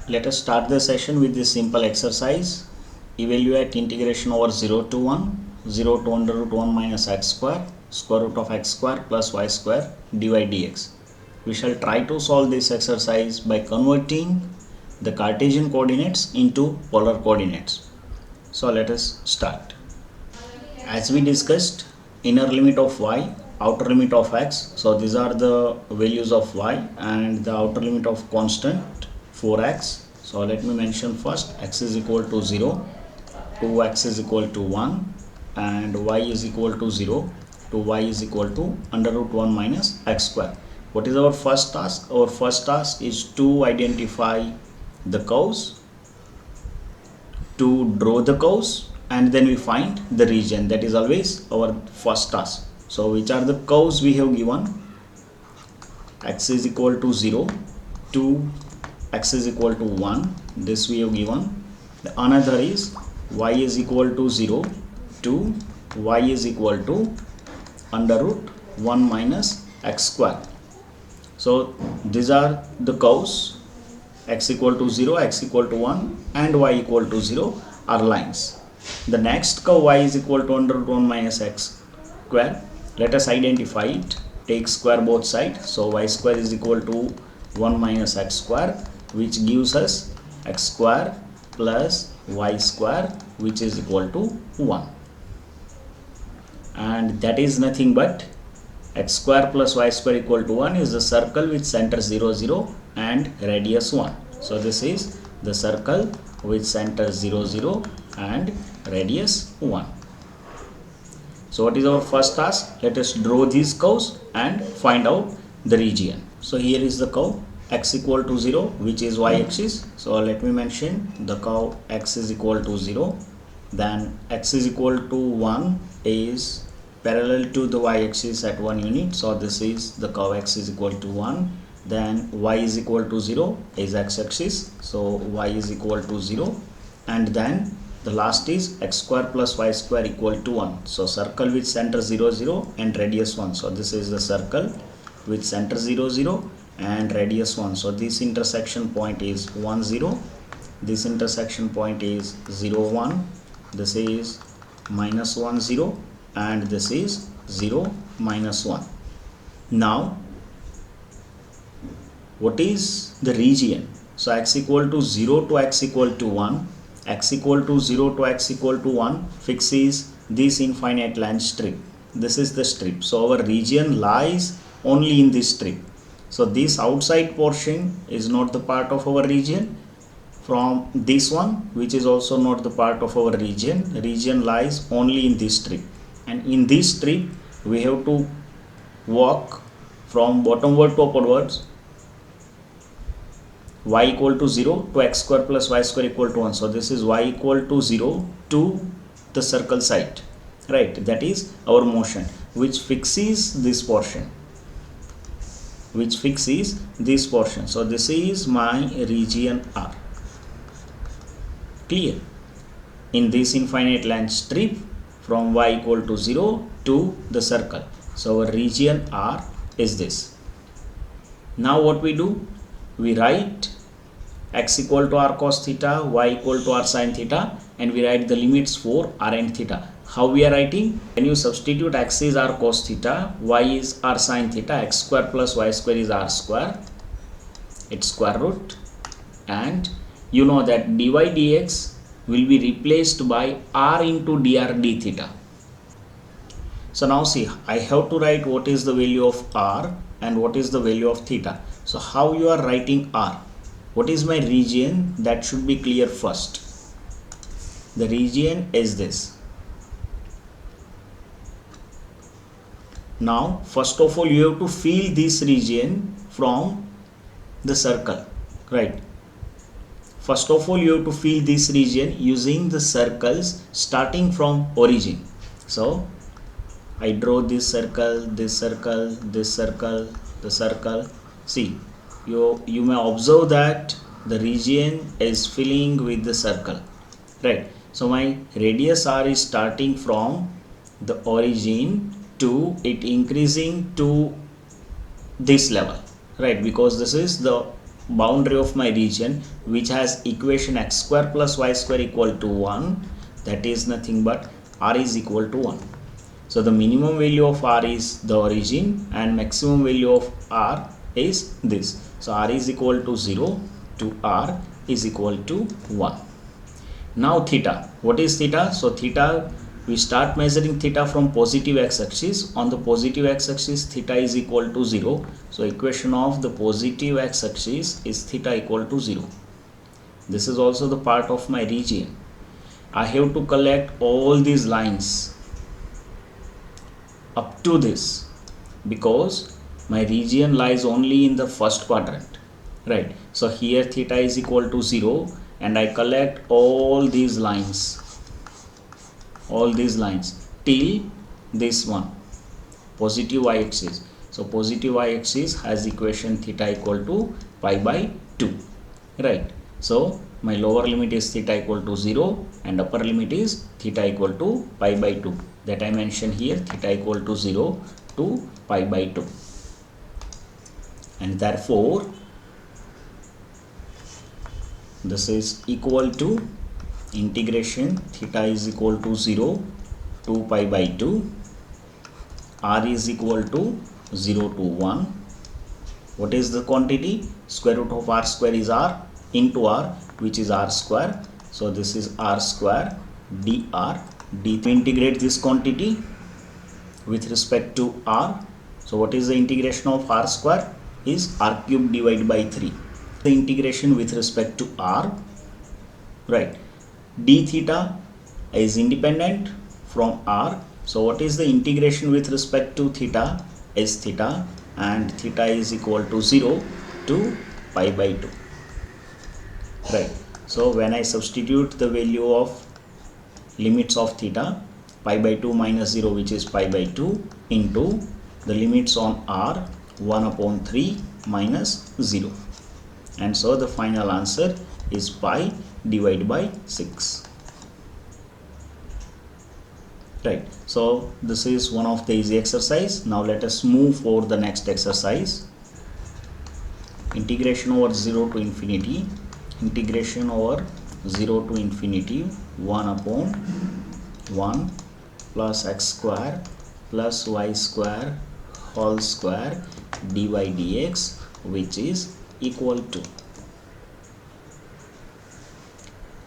Let us start the session with this simple exercise. Evaluate integration over 0 to 1, 0 to under root 1 minus x square root of x square plus y square dy dx. We shall try to solve this exercise by converting the Cartesian coordinates into polar coordinates. So let us start. As we discussed, inner limit of y, outer limit of x. So these are the values of y, and the outer limit of constant 4x. So let me mention first, x is equal to 0, 2x is equal to 1, and y is equal to 0, to y is equal to under root 1 minus x square. What is our first task? Our first task is to identify the curves, to draw the curves, and then we find the region. That is always our first task. So which are the curves we have given? X is equal to 0, 2, x is equal to 1, this we have given. The another is y is equal to 0, 2, y is equal to under root 1 minus x square. So these are the curves. X equal to 0, x equal to 1, and y equal to 0 are lines. The next curve y is equal to under root 1 minus x square. Let us identify it. Take square both sides. So y square is equal to 1 minus x square, which gives us x square plus y square, which is equal to 1. And that is nothing but x square plus y square equal to 1 is the circle with center 0, 0 and radius 1. So this is the circle with center 0, 0 and radius 1. So what is our first task? Let us draw these curves and find out the region. So here is the curve x equal to 0, which is y-axis. So let me mention the curve x is equal to 0. Then x is equal to 1 is parallel to the y-axis at 1 unit. So this is the curve x is equal to 1. Then y is equal to 0 is x-axis. So y is equal to 0. And then the last is x square plus y square equal to 1. So circle with center 0, 0 and radius 1. So this is the circle with center 0, 0 and radius 1. So this intersection point is 1, 0. This intersection point is 0, 1. This is minus 1, 0. And this is 0, minus 1. Now, what is the region? So x equal to 0 to x equal to 1. X equal to 0 to x equal to 1 fixes this infinite line strip. This is the strip. So our region lies only in this strip. So this outside portion is not the part of our region. From this one, which is also not the part of our region, region lies only in this strip. And in this strip, we have to walk from bottomward to upwardwards. Y equal to 0 to x square plus y square equal to 1. So this is y equal to 0 to the circle side, right? That is our motion, which fixes this portion. So this is my region R. Clear? In this infinite line strip from y equal to 0 to the circle. So our region R is this. Now what we do? We write x equal to r cos theta, y equal to r sin theta, and we write the limits for r and theta. How we are writing? When you substitute x is r cos theta, y is r sin theta, x square plus y square is r square, its square root, and you know that dy dx will be replaced by r into dr d theta. So now see, I have to write what is the value of r and what is the value of theta. So how you are writing r? What is my region? That should be clear first. The region is this. Now first of all you have to feel this region from the circle, right? First of all you have to feel this region using the circles starting from origin. So I draw this circle, this circle, this circle, the circle. See, you may observe that the region is filling with the circle, right? So my radius r is starting from the origin to it increasing to this level, right? Because this is the boundary of my region which has equation x square plus y square equal to 1, that is nothing but r is equal to 1. So the minimum value of r is the origin and maximum value of r is this. So r is equal to 0 to r is equal to 1. Now theta, what is theta? So theta, we start measuring theta from positive x-axis. On the positive x-axis theta is equal to 0. So equation of the positive x-axis is theta equal to 0. This is also the part of my region. I have to collect all these lines up to this because my region lies only in the first quadrant, right? So here theta is equal to 0 and I collect all these lines till this one, positive y-axis. So positive y-axis has equation theta equal to pi by 2, right? So my lower limit is theta equal to 0 and upper limit is theta equal to pi by 2, that I mentioned here, theta equal to 0 to pi by 2, and therefore this is equal to integration theta is equal to 0 to pi by 2, r is equal to 0 to 1. What is the quantity? Square root of r square is r into r, which is r square. So this is r square dr d. Integrate this quantity with respect to r. So what is the integration of r square? Is r cube divided by 3. The integration with respect to r, right? D theta is independent from r. So what is the integration with respect to theta? Is theta, and theta is equal to 0 to pi by 2, right? So when I substitute the value of limits of theta, pi by 2 minus 0, which is pi by 2, into the limits on r, 1 upon 3 minus 0, and so the final answer is pi divided by 6, right? So this is one of the easy exercise. Now let us move for the next exercise. Integration over 0 to infinity, integration over 0 to infinity 1 upon 1 plus x square plus y square whole square dy dx, which is equal to,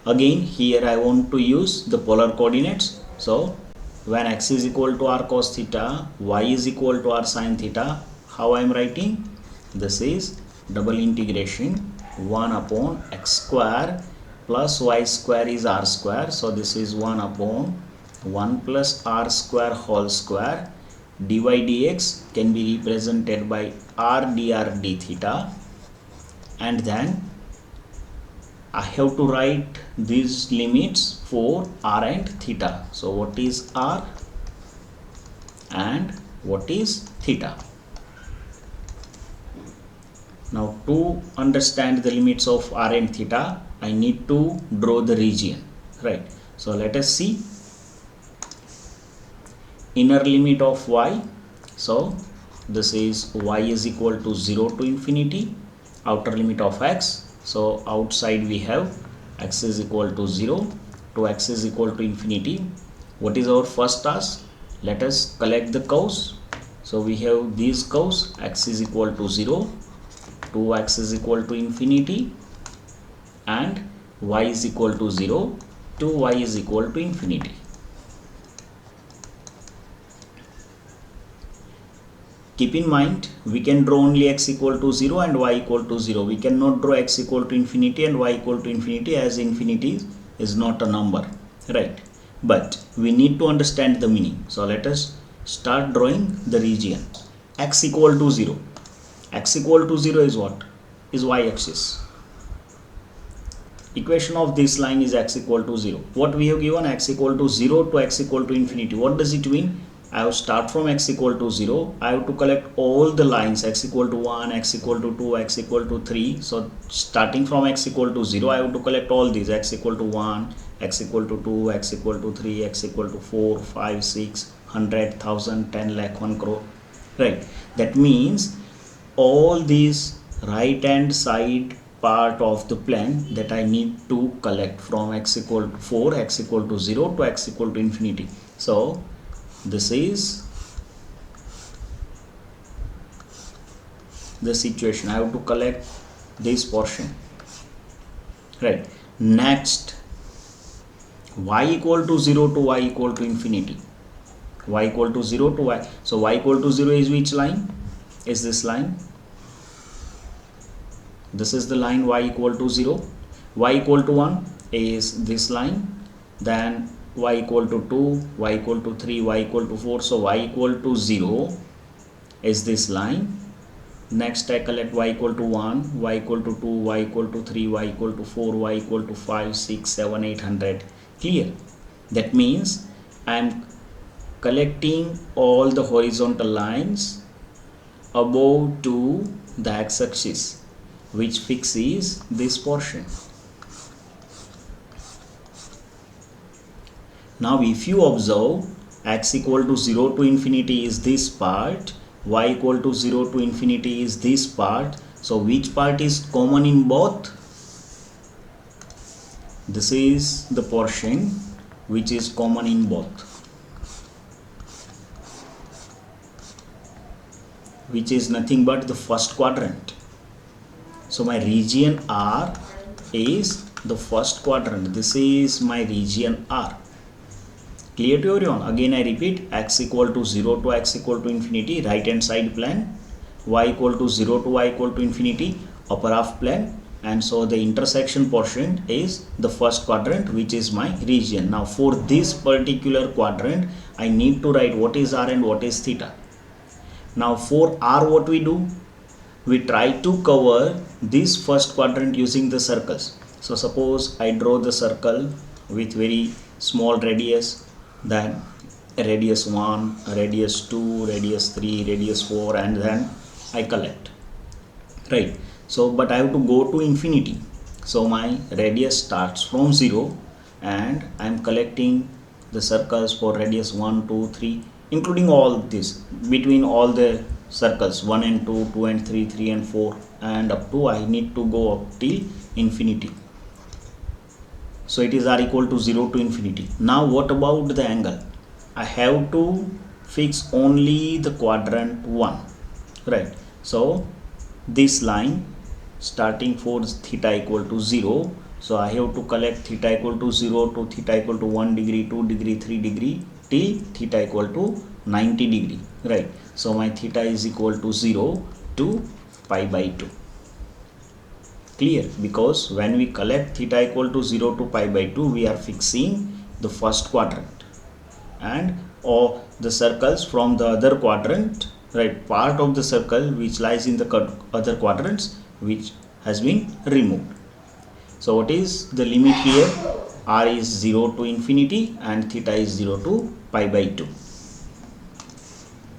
again here I want to use the polar coordinates. So when x is equal to r cos theta, y is equal to r sin theta, how I am writing? This is double integration 1 upon x square plus y square is r square. So this is 1 upon 1 plus r square whole square dy dx can be represented by r dr d theta, and then I have to write these limits for r and theta. So what is r and what is theta? Now to understand the limits of r and theta, I need to draw the region, right? So let us see. Inner limit of y, so this is y is equal to 0 to infinity. Outer limit of x, so outside we have x is equal to 0 to x is equal to infinity. What is our first task? Let us collect the curves. So we have these curves, x is equal to 0 to x is equal to infinity, and y is equal to 0 to y is equal to infinity. Keep in mind, we can draw only x equal to 0 and y equal to 0. We cannot draw x equal to infinity and y equal to infinity, as infinity is not a number, right? But we need to understand the meaning. So let us start drawing the region. X equal to 0. X equal to 0 is what? Is y-axis. Equation of this line is x equal to 0. What we have given? X equal to 0 to x equal to infinity. What does it mean? I have start from x equal to 0. I have to collect all the lines, x equal to 1, x equal to 2, x equal to 3. So starting from x equal to 0, I have to collect all these, x equal to 1, x equal to 2, x equal to 3, x equal to 4, 5, 6, 100, 1000, 10 lakh, 1 crore, right? That means all these right hand side part of the plane that I need to collect from x equal to 4, x equal to 0 to x equal to infinity. So this is the situation. I have to collect this portion, right? Next, y equal to 0 to y equal to infinity. Y equal to 0 to y. So y equal to 0 is which line? Is this line? This is the line y equal to 0. Y equal to 1 is this line. Then y equal to 2, y equal to 3, y equal to 4. So y equal to 0 is this line. Next I collect y equal to 1, y equal to 2, y equal to 3, y equal to 4, y equal to 5, 6, 7, 800. Clear? That means I am collecting all the horizontal lines above to the x-axis, which fixes this portion. Now if you observe, x equal to 0 to infinity is this part, y equal to 0 to infinity is this part. So which part is common in both? This is the portion which is common in both, which is nothing but the first quadrant. So my region R is the first quadrant. This is my region R. Clear to everyone? Again I repeat, x equal to 0 to x equal to infinity, right hand side plane, y equal to 0 to y equal to infinity, upper half plane, and so the intersection portion is the first quadrant, which is my region. Now for this particular quadrant, I need to write what is r and what is theta. Now for r, what we do? We try to cover this first quadrant using the circles. So suppose I draw the circle with very small radius, then radius 1, radius 2, radius 3, radius 4, and then I collect, right? So but I have to go to infinity, so my radius starts from 0 and I am collecting the circles for radius 1, 2, 3, including all this, between all the circles 1 and 2, 2 and 3, 3 and 4, and up to I need to go up till infinity. So it is r equal to 0 to infinity. Now what about the angle? I have to fix only the quadrant 1, right? So this line starting for theta equal to 0, so I have to collect theta equal to 0 to theta equal to 1 degree, 2 degree, 3 degree till theta equal to 90 degree, right? So my theta is equal to 0 to pi by 2. Clear? Because when we collect theta equal to 0 to pi by 2, we are fixing the first quadrant, and or the circles from the other quadrant, right, part of the circle which lies in the other quadrants, which has been removed. So what is the limit here? R is 0 to infinity and theta is 0 to pi by 2.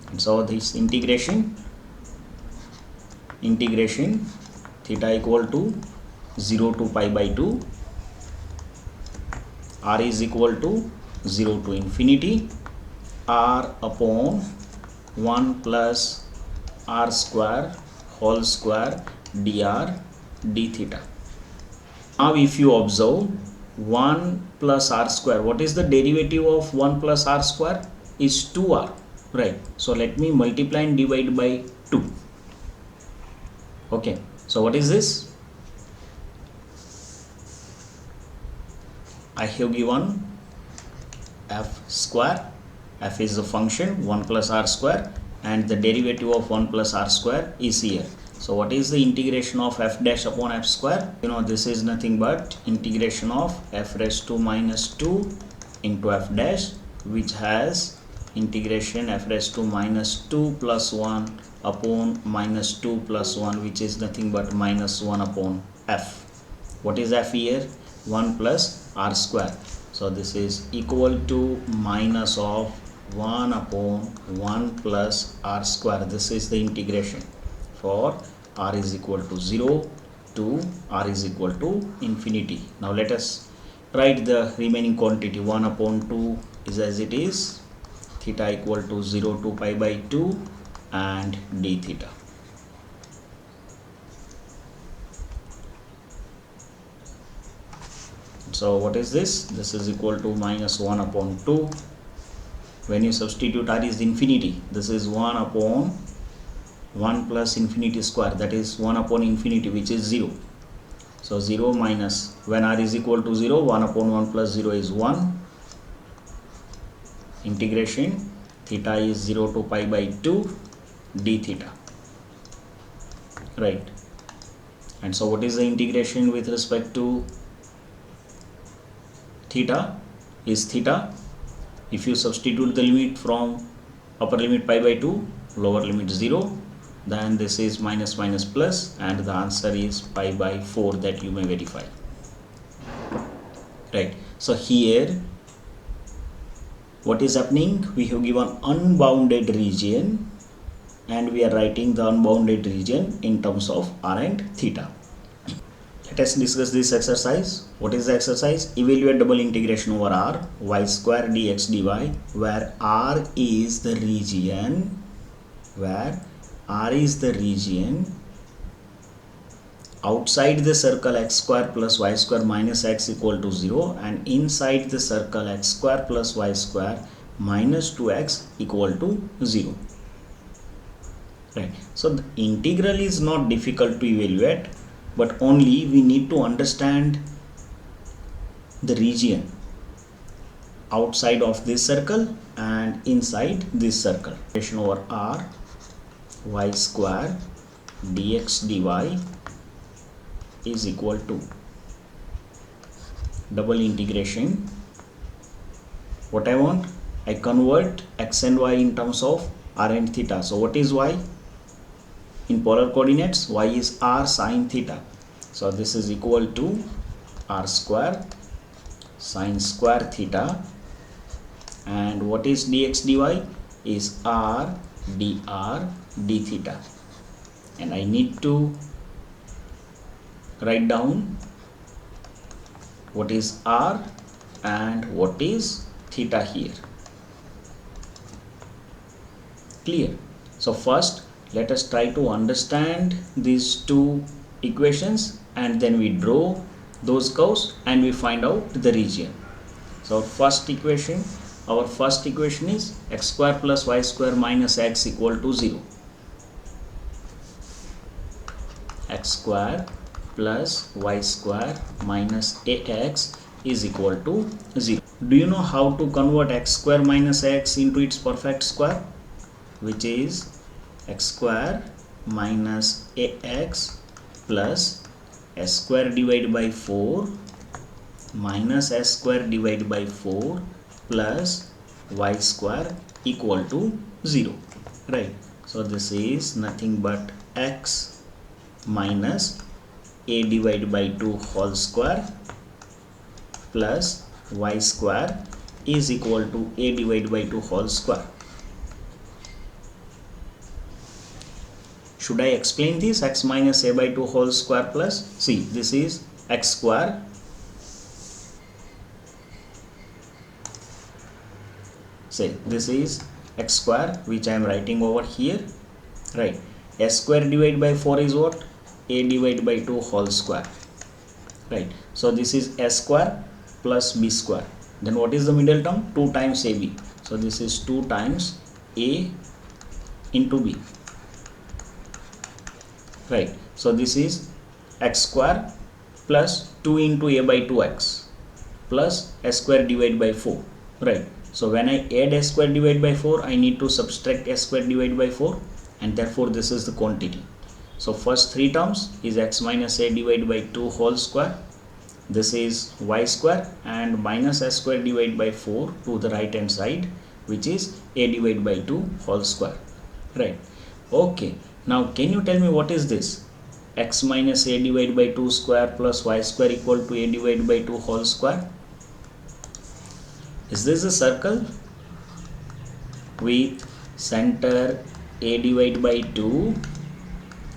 And so this integration theta equal to 0 to pi by 2, r is equal to 0 to infinity, r upon 1 plus r square whole square dr d theta. Now if you observe 1 plus r square, what is the derivative of 1 plus r square? Is 2r, right? So let me multiply and divide by 2. Okay, so what is this? I have given f square. F is the function 1 plus r square, and the derivative of 1 plus r square is here. So what is the integration of f dash upon f square? You know, this is nothing but integration of f raised to minus 2 into f dash, which has integration f raised to minus 2 plus 1 upon minus 2 plus 1, which is nothing but minus 1 upon f. What is f here? 1 plus r square. So this is equal to minus of 1 upon 1 plus r square. This is the integration for r is equal to 0 to r is equal to infinity. Now let us write the remaining quantity. 1 upon 2 is as it is, theta equal to 0 to pi by 2 and d theta. So what is this? This is equal to minus 1 upon 2. When you substitute r is infinity, this is 1 upon 1 plus infinity square, that is 1 upon infinity, which is 0. So 0 minus, when r is equal to 0, 1 upon 1 plus 0 is 1. Integration theta is 0 to pi by 2 d theta, right? And so what is the integration with respect to theta? Is theta, if you substitute the limit from upper limit pi by 2, lower limit 0, then this is minus minus plus, and the answer is pi by 4, that you may verify, right? So here what is happening? We have given unbounded region and we are writing the unbounded region in terms of r and theta. Let us discuss this exercise. What is the exercise? Evaluate double integration over r y square dx dy, where r is the region, outside the circle x square plus y square minus x equal to 0, and inside the circle x square plus y square minus 2x equal to 0. Right. So the integral is not difficult to evaluate, but only we need to understand the region outside of this circle and inside this circle. Integration over r y square dx dy is equal to double integration. What I want? I convert x and y in terms of r and theta. So what is y? In polar coordinates, y is r sine theta. So this is equal to r square sine square theta, and what is dx dy? Is r dr d theta. And I need to write down what is r and what is theta here. Clear? So first let us try to understand these two equations, and then we draw those curves and we find out the region. So our first equation is x square plus y square minus x equal to 0. X square plus y square minus ax is equal to 0. Do you know how to convert x square minus x into its perfect square, which is x square minus ax plus s square divided by 4 minus s square divided by 4 plus y square equal to 0, right? So this is nothing but x minus a divided by 2 whole square plus y square is equal to a divided by 2 whole square. Should I explain this? X minus a by 2 whole square plus, see, this is x square say this is x square, which I am writing over here, right? S square divided by 4 is what? A divided by 2 whole square, right? So this is s square plus b square. Then what is the middle term? 2 times ab. So this is 2 times a into b, right? So this is x square plus 2 into a by 2x plus s square divided by 4, right? So when I add s square divided by 4, I need to subtract s square divided by 4, and therefore this is the quantity. So first 3 terms is x minus a divided by 2 whole square, this is y square, and minus s square divided by 4 to the right hand side, which is a divided by 2 whole square, right? Okay, now can you tell me what is this? X minus a divided by 2 square plus y square equal to a divided by 2 whole square. Is this a circle with center a divided by 2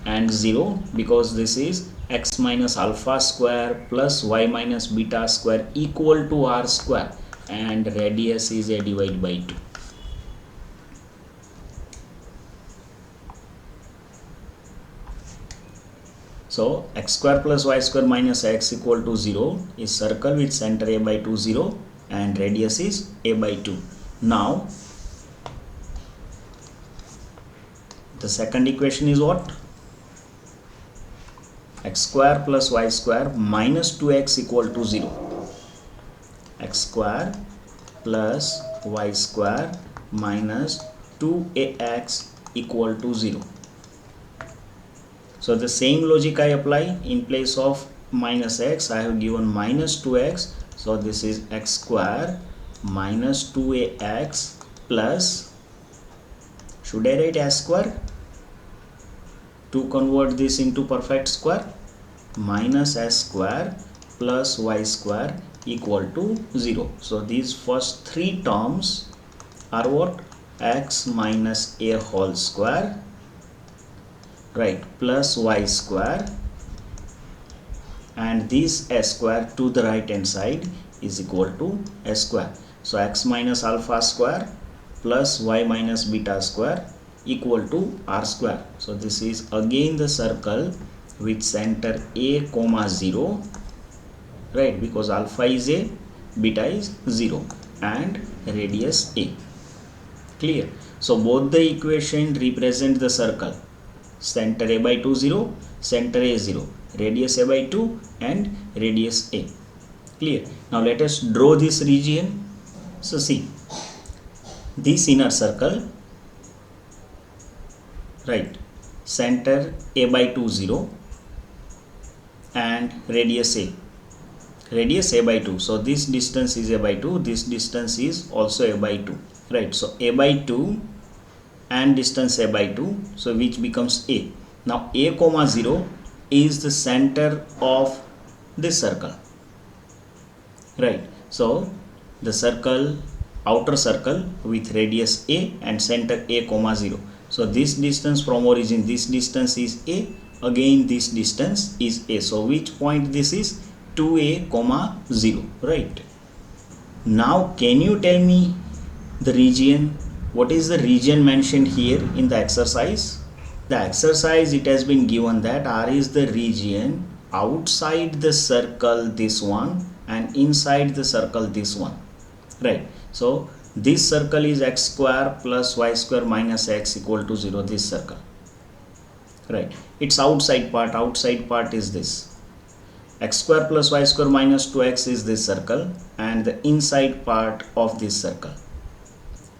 and 0, because this is x minus alpha square plus y minus beta square equal to r square, and radius is a divided by 2. So x square plus y square minus x equal to 0 is circle with center a by 2 0 and radius is a by 2. Now the second equation is what? X square plus y square minus 2x equal to 0. X square plus y square minus 2ax equal to 0. So the same logic I apply. In place of minus x, I have given minus 2x. So this is x square minus 2ax plus, should I write s square to convert this into perfect square? Minus s square plus y square equal to 0. So these first three terms are what? X minus a whole square, right, plus y square, and this s square to the right hand side is equal to s square. So x minus alpha square plus y minus beta square equal to r square. So this is again the circle with center a comma 0, right, because alpha is a, beta is 0 and radius a. Clear? So both the equation represent the circle. Center a by 2 0, center a 0, radius a by 2 and radius a. Clear? Now let us draw this region. So see, this inner circle, right, center a by 2 0 and radius a by 2. So this distance is a by 2, this distance is also a by 2, right? So a by 2 and distance a by 2, so which becomes a. Now a comma 0 is the center of this circle, right? So the circle, outer circle with radius a and center a comma 0. So this distance from origin, this distance is a, again this distance is a. So which point this is? 2a comma 0, right? Now can you tell me the region? What is the region mentioned here in the exercise? The exercise, it has been given that R is the region outside the circle this one and inside the circle this one, right? So this circle is x square plus y square minus x equal to 0, this circle, right? Its outside part is this. X square plus y square minus 2x is this circle and the inside part of this circle.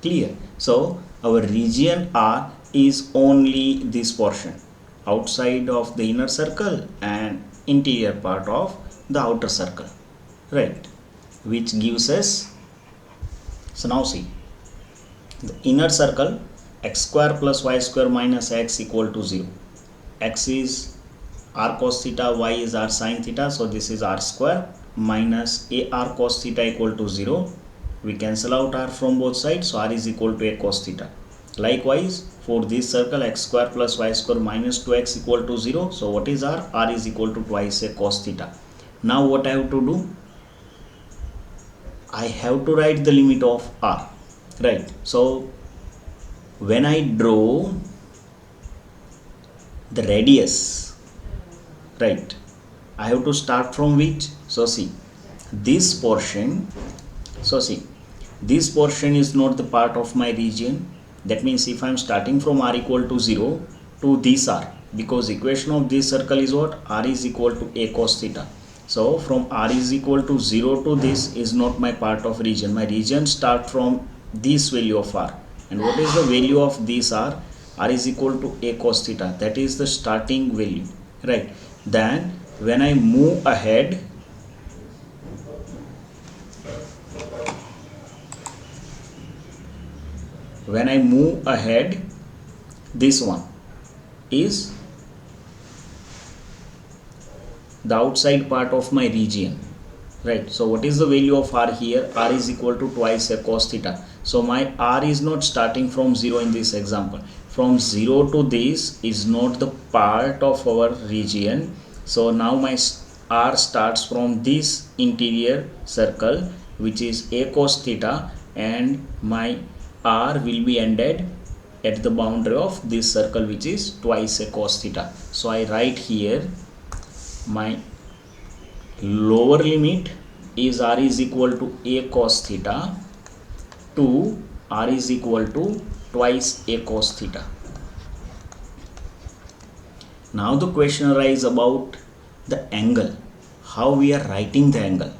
Clear? So our region R is only this portion outside of the inner circle and interior part of the outer circle, right, which gives us, so now see, the inner circle x square plus y square minus x equal to 0. X is r cos theta, y is r sin theta, so this is r square minus a r cos theta equal to 0. We cancel out r from both sides, so r is equal to a cos theta. Likewise for this circle x square plus y square minus 2x equal to 0. So what is r? R is equal to twice a cos theta. Now what I have to do? I have to write the limit of r, right? So when I draw the radius, right, I have to start from which? So see, this portion, so see, this portion is not the part of my region. That means if I am starting from r equal to 0 to this r, because equation of this circle is what? R is equal to a cos theta. So from r is equal to 0 to this is not my part of region. My region start from this value of r. And what is the value of this r? R is equal to a cos theta. That is the starting value, right? Then when I move ahead, this one is the outside part of my region, right? So what is the value of r here? R is equal to twice a cos theta. So my r is not starting from 0 in this example. From 0 to this is not the part of our region. So now my r starts from this interior circle, which is a cos theta, and my r will be ended at the boundary of this circle, which is twice a cos theta. So I write here my lower limit is r is equal to a cos theta to r is equal to twice a cos theta. Now the question arises about the angle, how we are writing the angle.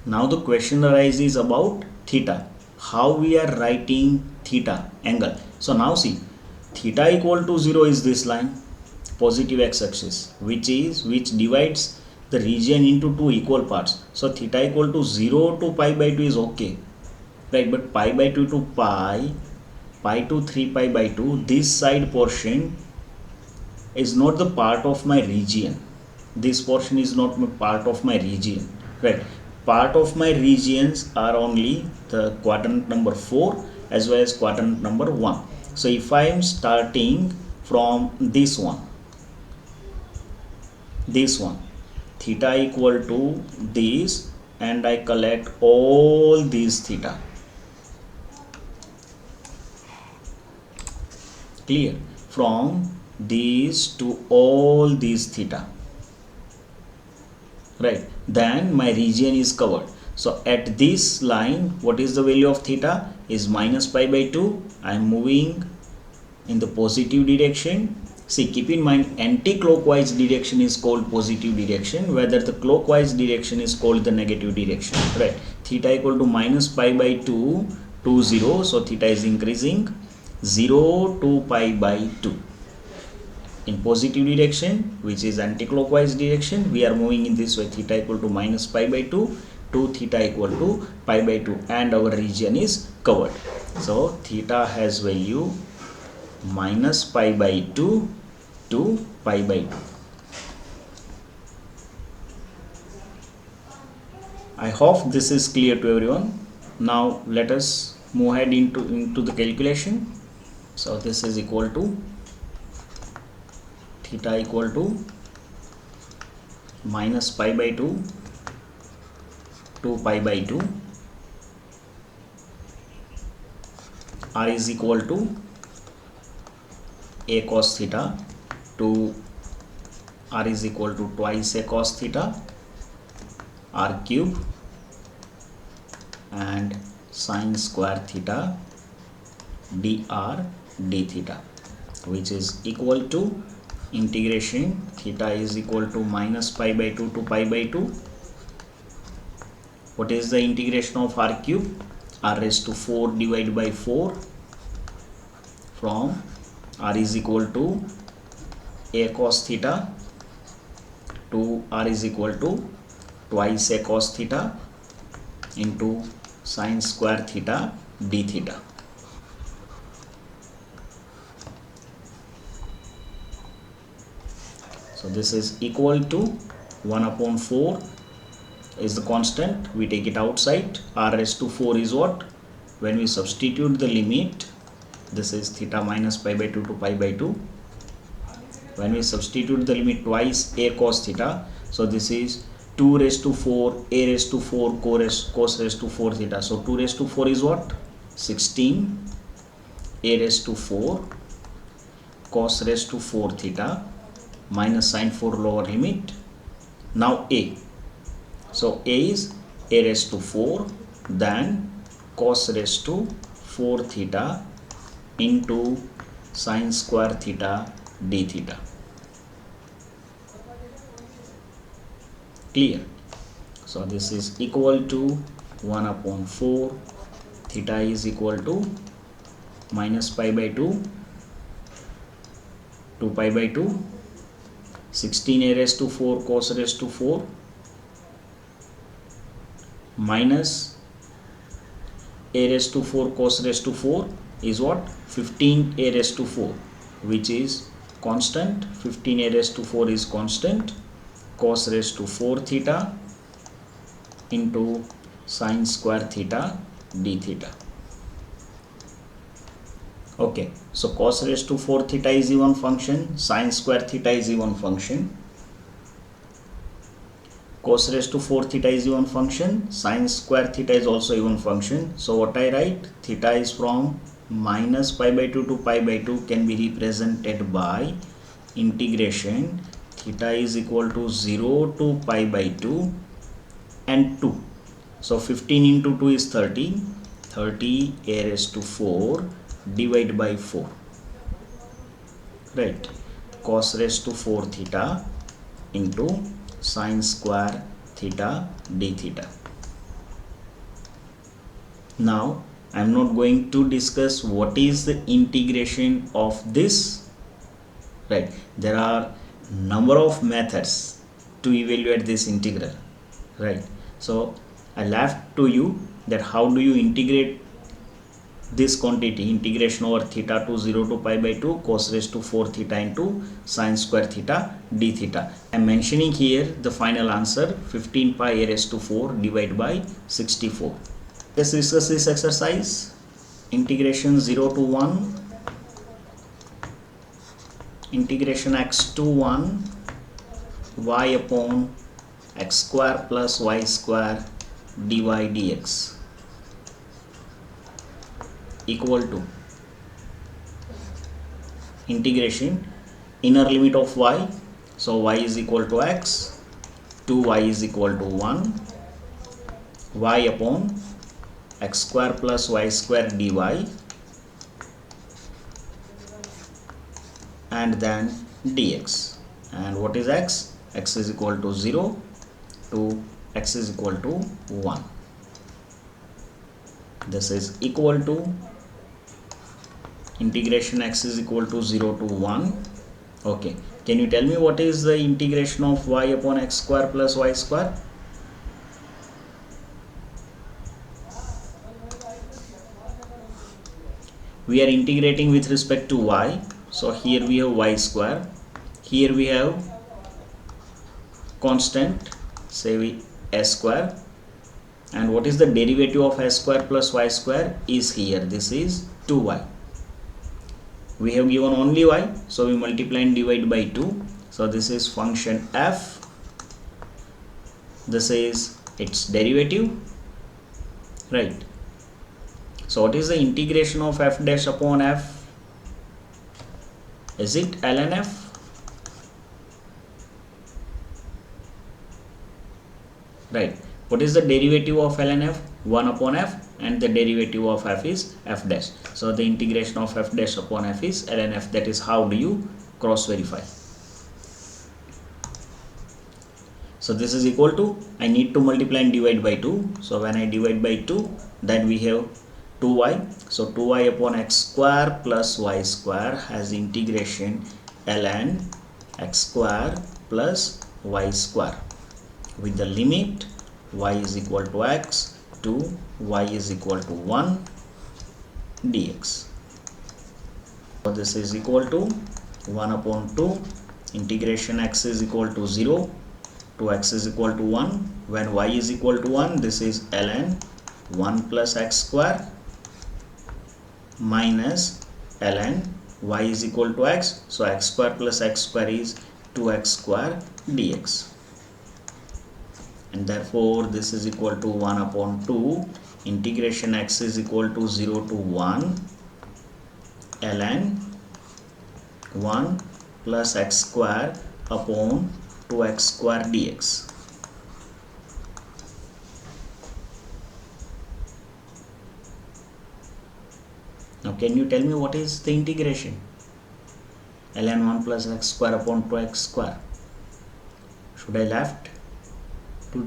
Now the question arises about theta, how we are writing theta angle. So now see, theta equal to 0 is this line, positive x-axis, which divides the region into two equal parts. So theta equal to 0 to pi by 2 is okay, right? But pi by 2 to pi to 3 pi by 2, this side portion is not the part of my region. This portion is not part of my region, right? Part of my regions are only the quadrant number 4 as well as quadrant number 1. So if I am starting from this one, theta equal to this, and I collect all these theta. Clear? From these to all these theta, right? Then my region is covered. So at this line, what is the value of theta? Is minus pi by 2. I am moving in the positive direction. See, keep in mind, anti-clockwise direction is called positive direction, whether the clockwise direction is called the negative direction, right? Theta equal to minus pi by 2 to 0. So theta is increasing 0 to pi by 2. In positive direction, which is anti-clockwise direction, we are moving in this way. Theta equal to minus pi by 2 to theta equal to pi by 2, and our region is covered. So theta has value minus pi by 2 to pi by 2. I hope this is clear to everyone. Now let us move ahead into the calculation. So this is equal to theta equal to minus pi by 2 to pi by 2, r is equal to a cos theta to r is equal to twice a cos theta r cube and sine square theta dr d theta, which is equal to integration theta is equal to minus pi by 2 to pi by 2. What is the integration of r cube? R raised to 4 divided by 4 from r is equal to a cos theta to r is equal to twice a cos theta into sine square theta d theta. So this is equal to 1 upon 4 is the constant. We take it outside. R raised to 4 is what? When we substitute the limit, this is theta minus pi by 2 to pi by 2. When we substitute the limit twice a cos theta, so this is 2 raised to 4 a raised to 4 cos raised to 4 theta. So 2 raised to 4 is what? 16 a raised to 4 cos raised to 4 theta minus sine 4 lower limit. Now a. So a is a raised to 4 then cos raised to 4 theta into sine square theta d theta. Clear? So this is equal to 1 upon 4. Theta is equal to minus pi by 2 to pi by 2. 16 a raised to 4 cos raised to 4 minus a raised to 4 cos raised to 4 is what? 15 a raised to 4, which is constant. 15 a raised to 4 is constant. Cos raised to 4 theta into sine square theta d theta. Okay, so cos raised to 4 theta is even function, sine square theta is even function. Cos raised to 4 theta is even function, sine square theta is also even function. So what I write? Theta is from minus pi by 2 to pi by 2 can be represented by integration theta is equal to 0 to pi by 2 and 2. So 15 into 2 is 30, 30 a raised to 4 divided by 4, right? Cos raised to 4 theta into sin square theta d theta. Now I am not going to discuss what is the integration of this, right? There are number of methods to evaluate this integral, right? So I left to you that how do you integrate this quantity, integration over theta to 0 to pi by 2 cos raised to 4 theta into sin square theta d theta. I am mentioning here the final answer 15 pi a raised to 4 divided by 64. Let's discuss this exercise. Integration 0 to 1, integration x to 1 y upon x square plus y square dy dx equal to integration inner limit of y, so y is equal to x, 2y is equal to 1, y upon x square plus y square dy, and then dx. And what is x? X is equal to 0 to x is equal to 1. This is equal to integration x is equal to 0 to 1. Okay, can you tell me what is the integration of y upon x square plus y square? We are integrating with respect to y, so here we have y square, here we have constant, say we s square, and what is the derivative of s square plus y square is here, this is 2y. We have given only y, so we multiply and divide by 2, so this is function f, this is its derivative, right? So what is the integration of f dash upon f? Is it ln f? Right. What is the derivative of ln f? 1 upon f, and the derivative of f is f dash. So the integration of f dash upon f is ln f. That is how do you cross verify. So this is equal to, I need to multiply and divide by 2. So when I divide by 2, then we have 2y. So 2y upon x square plus y square has integration ln x square plus y square with the limit y is equal to x to y is equal to 1 dx. So this is equal to 1 upon 2 integration x is equal to 0 to x is equal to 1. When y is equal to 1, this is ln 1 plus x square minus ln y is equal to x, so x square plus x square is 2x square dx, and therefore this is equal to 1 upon 2 integration x is equal to 0 to 1 ln 1 plus x square upon 2x square dx. Now can you tell me what is the integration? ln 1 plus x square upon 2x square. Should I left to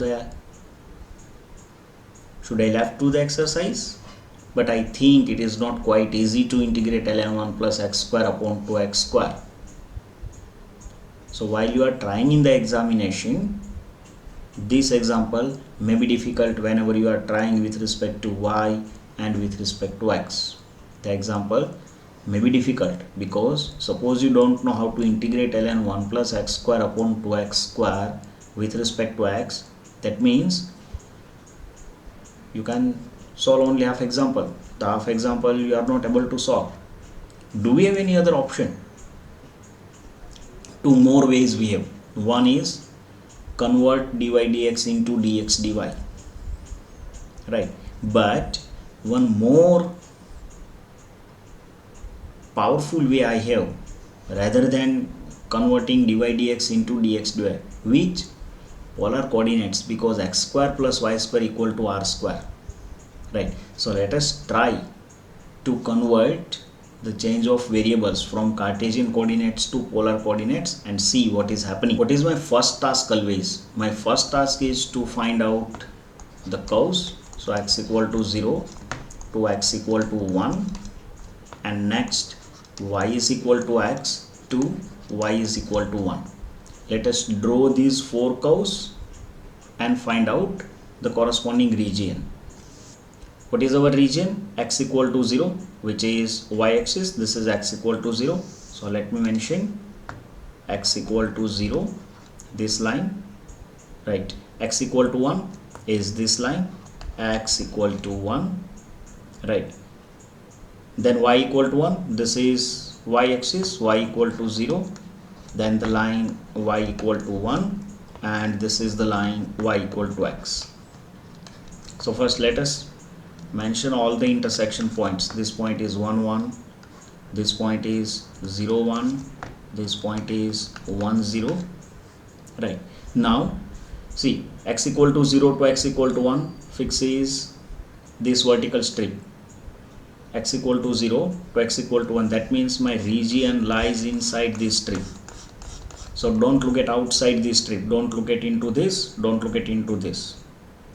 the exercise? But I think it is not quite easy to integrate ln 1 plus x square upon 2x square. So while you are trying in the examination, this example may be difficult whenever you are trying with respect to y and with respect to x. The example may be difficult because suppose you don't know how to integrate ln 1 plus x square upon 2x square with respect to x, that means you can solve only half example. The half example you are not able to solve. Do we have any other option? Two more ways we have. One is convert dy dx into dx dy, right? But one more powerful way I have, rather than converting dy dx into dx dy, which polar coordinates, because x square plus y square equal to r square, right? So let us try to convert the change of variables from Cartesian coordinates to polar coordinates and see what is happening. What is my first task always? My first task is to find out the curves. So x equal to 0 to x equal to 1, and next y is equal to x to y is equal to 1. Let us draw these 4 curves and find out the corresponding region. What is our region? X equal to 0, which is y-axis. This is x equal to 0. So let me mention x equal to 0, this line, right? X equal to 1 is this line, x equal to 1, right? Then y equal to 1, this is y-axis, y equal to 0. Then the line y equal to 1, and this is the line y equal to x. So first let us mention all the intersection points. This point is 1 1, this point is 0 1, this point is 1 0, right? Now see, x equal to 0 to x equal to 1 fixes this vertical strip, x equal to 0 to x equal to 1. That means my region lies inside this strip. So don't look at outside this strip, don't look at into this, don't look at into this,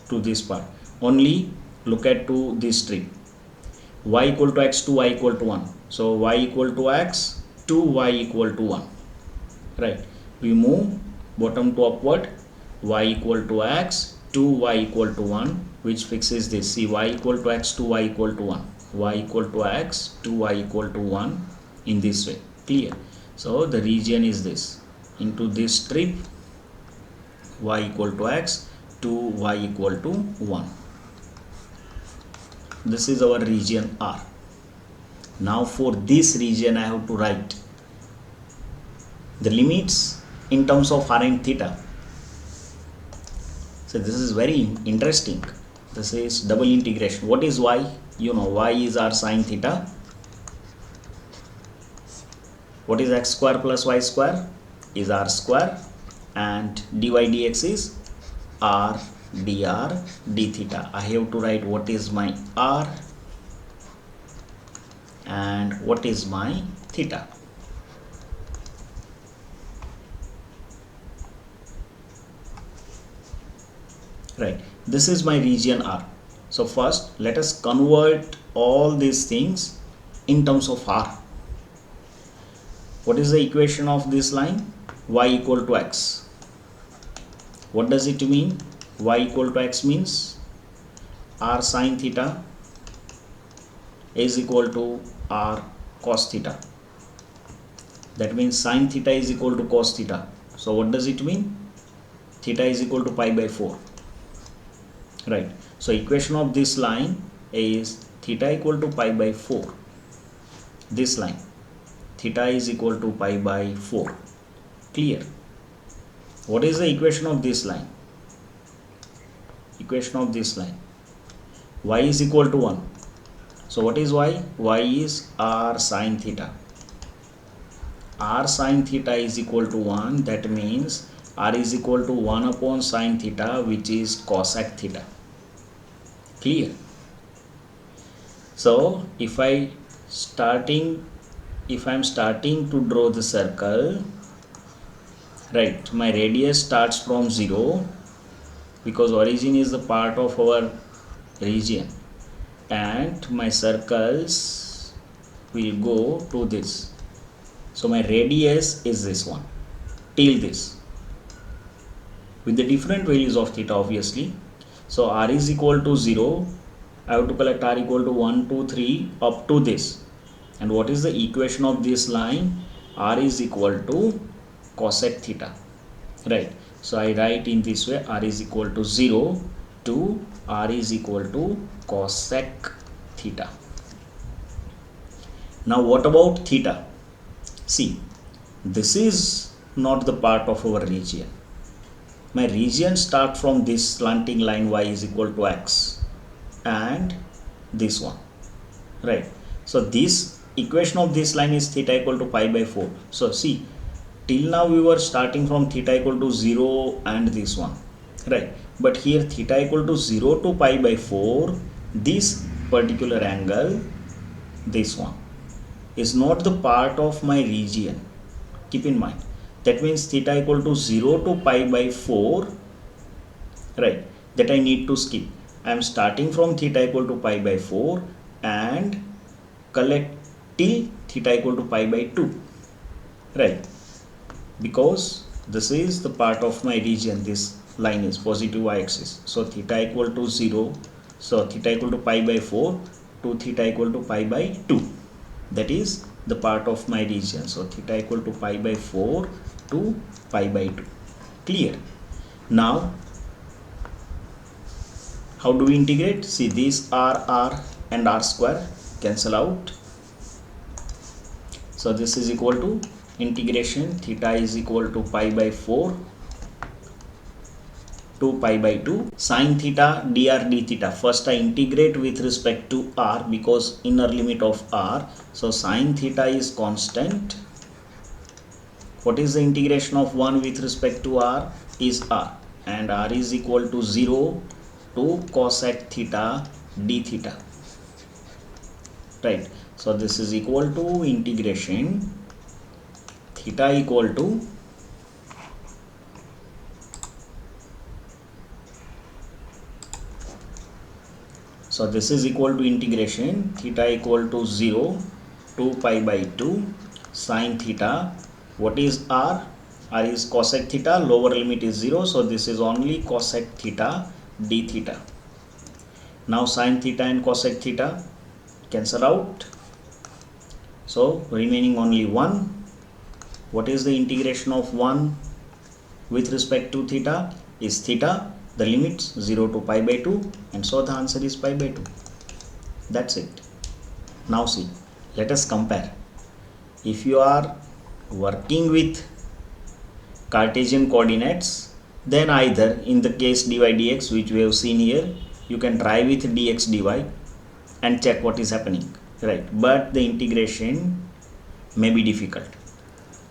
to this part, only look at to this strip. Y equal to x to y equal to 1. So y equal to x to y equal to 1, right? We move bottom to upward, y equal to x to y equal to 1, which fixes this. See, y equal to x to y equal to 1, y equal to x to y equal to 1 in this way. Clear? So the region is this, into this strip, y equal to x to y equal to 1. This is our region R. Now for this region I have to write the limits in terms of r and theta. So this is very interesting. This is double integration. What is y? You know, y is r sine theta. What is x square plus y square? Is r square, and dy dx is r dr d theta. I have to write what is my r and what is my theta. Right, this is my region R. So first let us convert all these things in terms of R. What is the equation of this line? Y equal to x. What does it mean? Y equal to x means r sine theta is equal to r cos theta. That means sine theta is equal to cos theta. So what does it mean? Theta is equal to pi by 4. Right. So equation of this line is theta equal to pi by 4. This line, theta is equal to pi by 4. Clear? What is the equation of this line? Equation of this line, y is equal to 1. So what is y? Y is r sine theta. R sine theta is equal to 1. That means r is equal to 1 upon sine theta, which is cosec theta. Clear? So if I am starting to draw the circle, right, my radius starts from 0, because origin is the part of our region, and my circles will go to this. So my radius is this one till this, with the different values of theta obviously. So r is equal to 0, I have to collect r equal to 1 2 3 up to this. And what is the equation of this line? R is equal to cosec theta, right? So I write in this way, r is equal to 0 to r is equal to cosec theta. Now what about theta? See, this is not the part of our region. My region starts from this slanting line, y is equal to x, and this one, right? So this equation of this line is theta equal to pi by 4. So see, till now we were starting from theta equal to 0 and this one, right? But here theta equal to 0 to pi by 4, this particular angle, this one, is not the part of my region. Keep in mind, that means theta equal to 0 to pi by 4, right? That I need to skip. I am starting from theta equal to pi by 4 and collect till theta equal to pi by 2, right? Because this is the part of my region, this line is positive y-axis. So theta equal to 0, so theta equal to pi by 4 to theta equal to pi by 2, that is the part of my region. So theta equal to pi by 4 to pi by 2. Clear? Now how do we integrate? See, these r and r square cancel out. So this is equal to integration theta is equal to pi by 4 to pi by 2 sine theta dr d theta. First I integrate with respect to r because inner limit of r. So sine theta is constant. What is the integration of 1 with respect to r? Is r, and r is equal to 0 to cosec theta d theta, right? So this is equal to integration theta equal to this is equal to integration theta equal to 0 to pi by 2 sine theta. What is r? R is cosec theta, lower limit is 0, so this is only cosec theta d theta. Now sine theta and cosec theta cancel out, so remaining only 1. What is the integration of 1 with respect to theta? Is theta, the limits 0 to pi by 2, and so the answer is pi by 2. That's it. Now see, let us compare. If you are working with Cartesian coordinates, then either in the case dy dx which we have seen here, you can try with dx dy and check what is happening, right? But the integration may be difficult.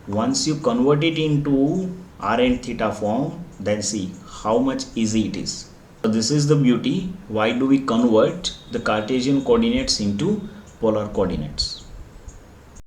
Once you convert it into r and theta form, then see how much easy it is. So this is the beauty. Why do we convert the Cartesian coordinates into polar coordinates?